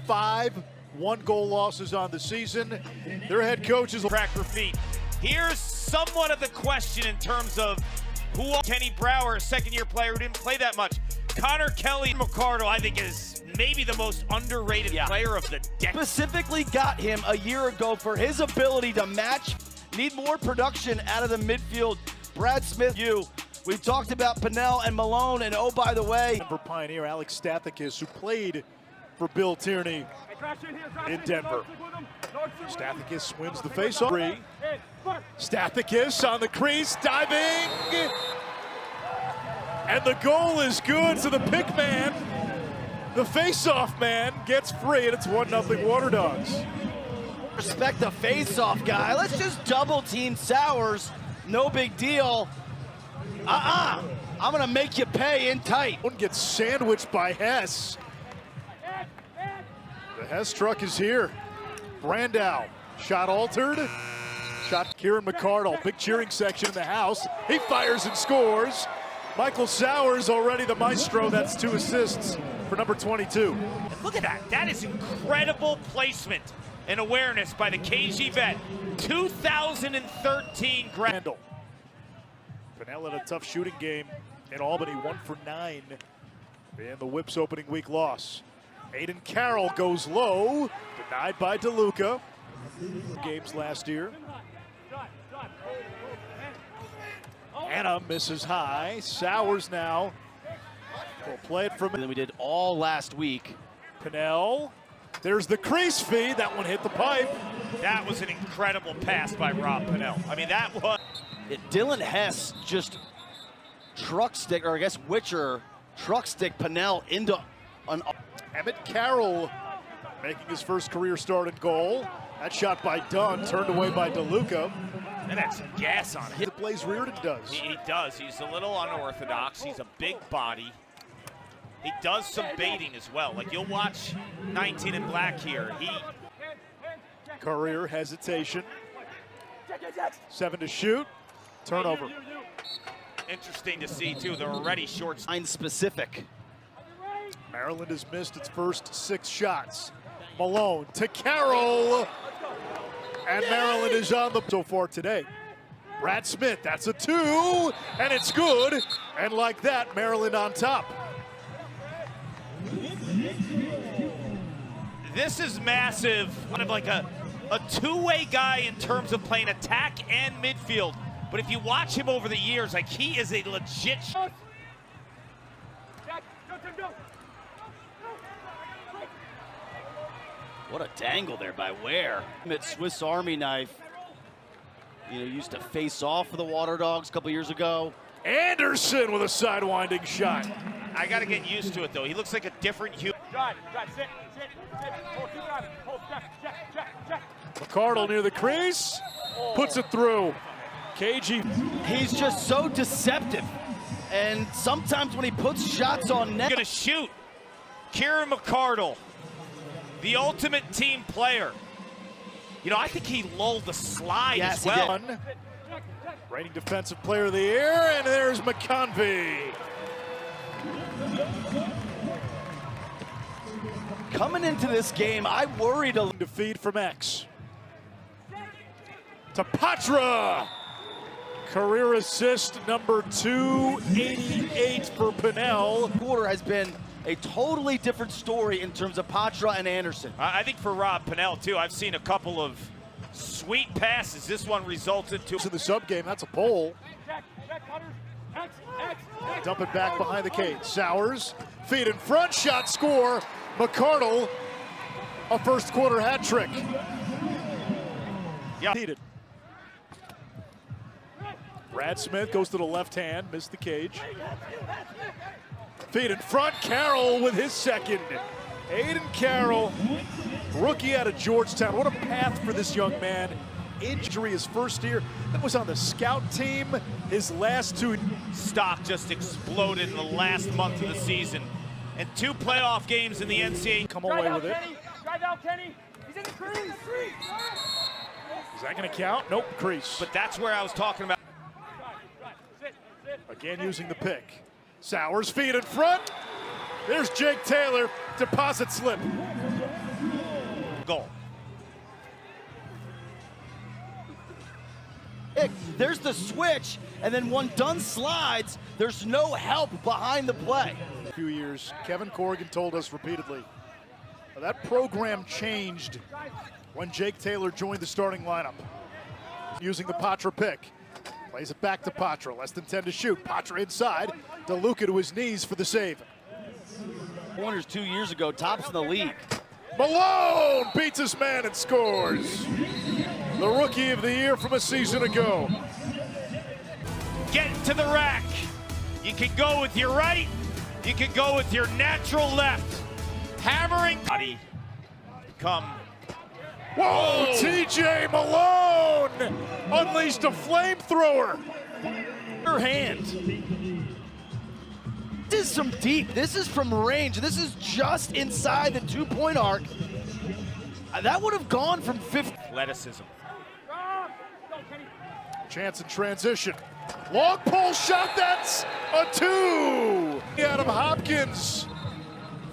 5 one-goal losses on the season. Their head coach is crack her feet. Here's somewhat of the question in terms of who Kenny Brower, a second-year player who didn't play that much. Connor Kelly McCardle, I think, is maybe the most underrated player of the decade. Specifically got him a year ago for his ability to match. Need more production out of the midfield. Brad Smith, we've talked about Pennell and Malone, and oh, by the way, for Pioneer Alex Stathakis, who played for Bill Tierney in Denver. Stathakis wins the faceoff. Stathakis on the crease, diving, and the goal is good. So the pick man, the faceoff man, gets free, and it's 1-0 Waterdogs. Respect the face-off guy. Let's just double team Sowers. No big deal. I'm gonna make you pay in tight. One gets sandwiched by Hess. The Hess truck is here. Brandow, shot altered. Shot Kieran McCardle, big cheering section in the house. He fires and scores. Michael Sowers already the maestro. That's 2 assists for number 22. Look at that. That is incredible placement and awareness by the KG vet. 2013 Randall. Pennell had a tough shooting game in Albany, 1 for 9 in the Whips opening week loss. Aiden Carroll goes low, denied by DeLuca. Games last year. Anna misses high. Sowers now will play it from. And we did all last week. Pennell. There's the crease feed. That one hit the pipe. That was an incredible pass by Rob Pennell. I mean, that was. Dylan Hess just truck stick, or I guess Witcher truck stick Pennell into an. Emmett Carroll making his first career start and goal. That shot by Dunn, turned away by DeLuca. And that's some gas on it. It plays Reardon does. He does. He's a little unorthodox. He's a big body. He does some baiting as well. Like, you'll watch 19 in black here. Career hesitation. 7 to shoot. Turnover. Interesting to see, too. They're already short. Specific. Maryland has missed its first 6 shots. Malone to Carroll. And Maryland is on the so far today. Brad Smith, that's a 2, and it's good. And like that, Maryland on top. This is massive. Kind of like a two-way guy in terms of playing attack and midfield. But if you watch him over the years, like, he is a legit. What a dangle there by Ware. Swiss Army knife. Used to face off for the Waterdogs a couple years ago. Anderson with a sidewinding shot. I got to get used to it, though. He looks like a different human. McCardle near the crease. Puts it through. KG. He's just so deceptive. And sometimes when he puts shots on net. Gonna shoot. Kieran McCardle, the ultimate team player. I think he lulled the slide as well. Reigning defensive player of the year, and there's McConvey. Coming into this game, I worried a to feed from X. To Patra. Career assist number 288 for Pennell. Quarter has been a totally different story in terms of Patra and Anderson. I think for Rob Pennell, too, I've seen a couple of sweet passes. This one resulted to. In the sub game, that's a pole. Dump it back behind the cage. Sowers, feed in front, shot, score. McCardle, a first quarter hat trick. Yeah. Heated. Brad Smith goes to the left hand, missed the cage. Feed in front, Carroll with his second. Aiden Carroll, rookie out of Georgetown. What a path for this young man. Injury his first year. That was on the scout team. His last 2. Stock just exploded in the last month of the season. And 2 playoff games in the NCAA. Come away with it. Drive out, Kenny. He's in the crease. Is that going to count? Nope, crease. But that's where I was talking about. Again using the pick. Sowers, feed in front. There's Jake Taylor. deposit slip. Goal. There's the switch, and then when Dunn slides, there's no help behind the play. A few years, Kevin Corrigan told us repeatedly, that program changed when Jake Taylor joined the starting lineup. Using the Patra pick. Plays it back to Patra, less than 10 to shoot. Patra inside, DeLuca to his knees for the save. Pointers 2 years ago, tops in the league. Malone beats his man and scores. The rookie of the year from a season ago. Get to the rack. You can go with your right. You can go with your natural left. Hammering. Body. Come. Whoa, TJ Malone unleashed a flamethrower. Her hand. This is some deep. This is from range. This is just inside the 2-point arc. That would have gone from 50. Athleticism. Chance in transition. Long pull shot, that's a 2. Adam Hopkins,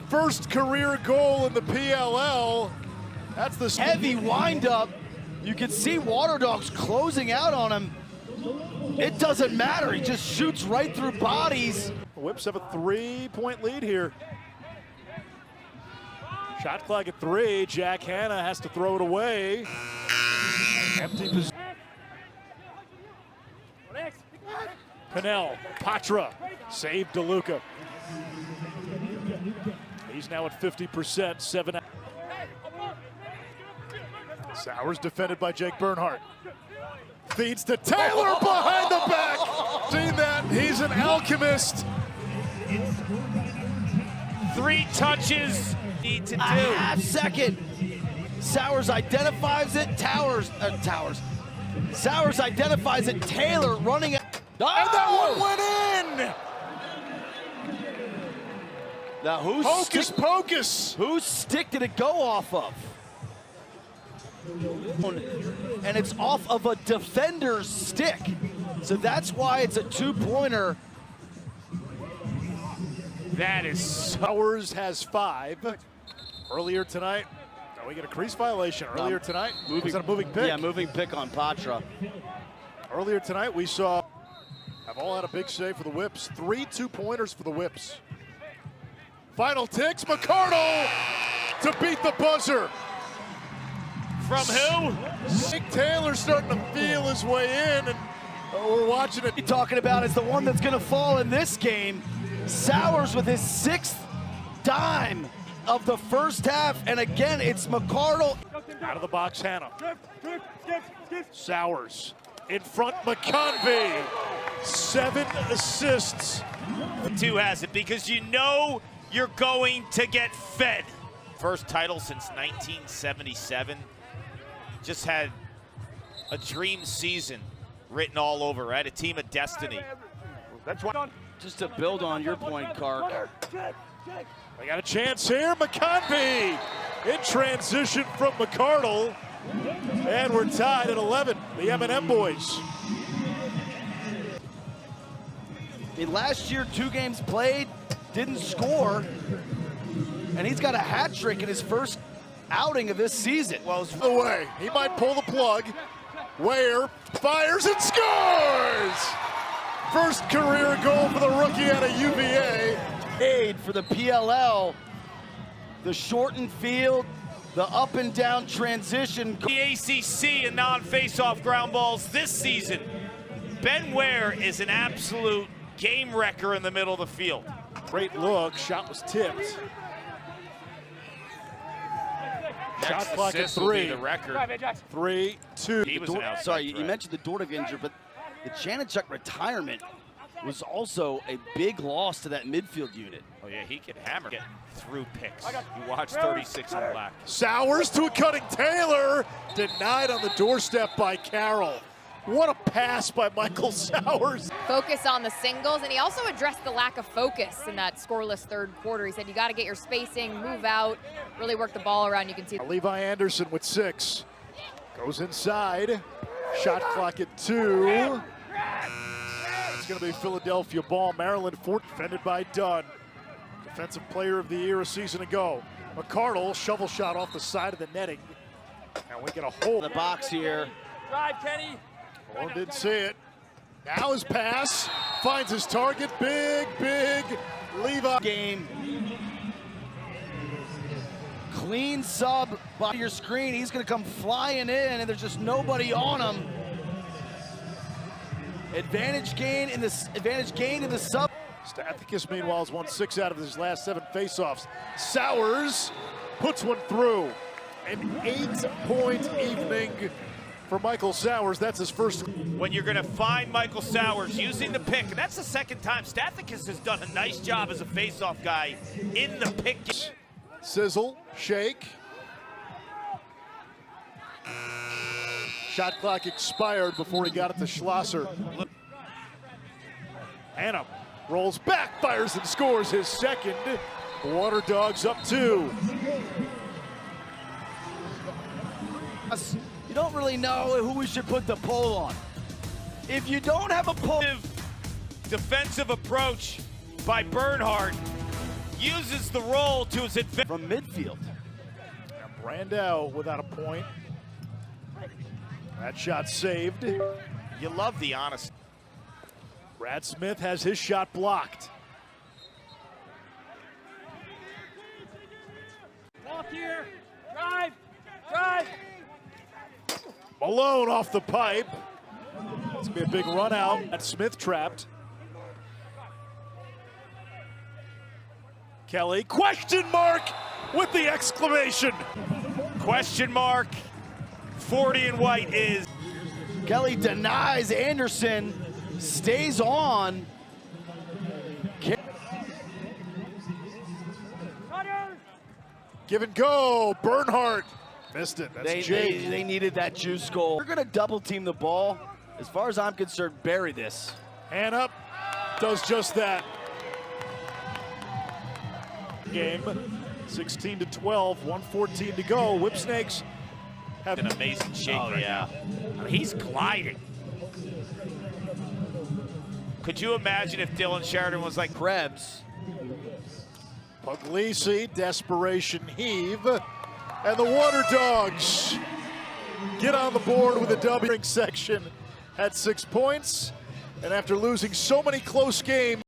first career goal in the PLL. That's the heavy windup. You can see Waterdogs closing out on him. It doesn't matter. He just shoots right through bodies. The Whips have a 3-point lead here. Shot clock at 3. Jack Hanna has to throw it away. Empty position. Pinnell, Patra, saved DeLuca. He's now at 50%, 7. Sowers defended by Jake Bernhardt. Feeds to Taylor behind the back. Seen that, he's an alchemist. 3 touches. Need to do. A half second. Sowers identifies it. Sowers identifies it. Taylor running it. And that one went in! Now Hocus pocus! Whose stick did it go off of? And it's off of a defender's stick. So that's why it's a 2-pointer. That is Sowers has 5. Earlier tonight, we get a crease violation. Earlier tonight, was that a moving pick? Yeah, moving pick on Patra. Earlier tonight, we saw have all had a big save for the Whips. 3 2-pointers for the Whips. Final ticks, McCardle to beat the buzzer. from who? Jake Taylor starting to feel his way in, and we're watching it. You're talking about is the one that's going to fall in this game. Sowers with his 6th dime of the first half, and again, it's McCardle. Out of the box, Hannah. Sowers in front, McConvey. 7 assists. 2 has it because you know you're going to get fed. First title since 1977. Just had a dream season written all over, right? A team of destiny. That's why. Just to build on your point, Carter. They got a chance here. McConvey in transition from McCardle. And we're tied at 11. The M&M boys. Last year, 2 games played, didn't score, and he's got a hat trick in his first outing of this season. Well, it's the way. He might pull the plug. Ware fires and scores! First career goal for the rookie out of UVA. Aid for the PLL. The shortened field, the up and down transition. The ACC and non-face-off ground balls this season. Ben Ware is an absolute game wrecker in the middle of the field. Great look. Shot was tipped. Shot clock at 3. The record. 3-2. He was an outside Sorry, threat. you mentioned the Dordick injury, but the Janachuk retirement was also a big loss to that midfield unit. Oh yeah, he can hammer get through picks. You watch 36 in black. Sowers to a cutting Taylor. Denied on the doorstep by Carroll. What a pass by Michael Sowers. Focus on the singles, and he also addressed the lack of focus in that scoreless third quarter. He said you got to get your spacing, move out, really work the ball around. You can see Levi Anderson with 6. Goes inside. Shot clock at 2. It's going to be Philadelphia ball. Maryland Fort defended by Dunn. Defensive Player of the Year a season ago. McCardle, shovel shot off the side of the netting. And we get a hole. The box here. Drive, Kenny. Malone didn't see it. Now his pass finds his target. Big leave up. Game. Clean sub by your screen. He's going to come flying in, and there's just nobody on him. Advantage gain in the sub. Stathakis, meanwhile, has won 6 out of his last 7 faceoffs. Sowers puts one through. An 8-point evening for Michael Sowers. That's his first. When you're going to find Michael Sowers using the pick, and that's the second time Stathakis has done a nice job as a face-off guy in the pick. Sizzle, shake. Shot clock expired before he got it to Schlosser. Hannum rolls back, fires and scores his second. The Waterdogs up 2. You don't really know who we should put the poll on. If you don't have a poll. Defensive approach by Bernhardt uses the roll to his advantage. From midfield. And Brandau without a point. That shot saved. You love the honesty. Brad Smith has his shot blocked. Walk here. Drive. Drive. Malone off the pipe. It's gonna be a big run out. That Smith trapped. Kelly, question mark with the exclamation. Question mark. 40 and white is. Kelly denies Anderson, stays on. Give and go, Bernhardt. Missed it, that's Jake. They needed that juice goal. We're gonna double team the ball. As far as I'm concerned, bury this. Hand up, does just that. Game, 16-12, 1:14 to go. Whipsnakes have In amazing shape right now. I mean, he's gliding. Could you imagine if Dylan Sheridan was like Krebs. Puglisi, desperation heave. And the Waterdogs get on the board with a W. Section at 6 points. And after losing so many close games,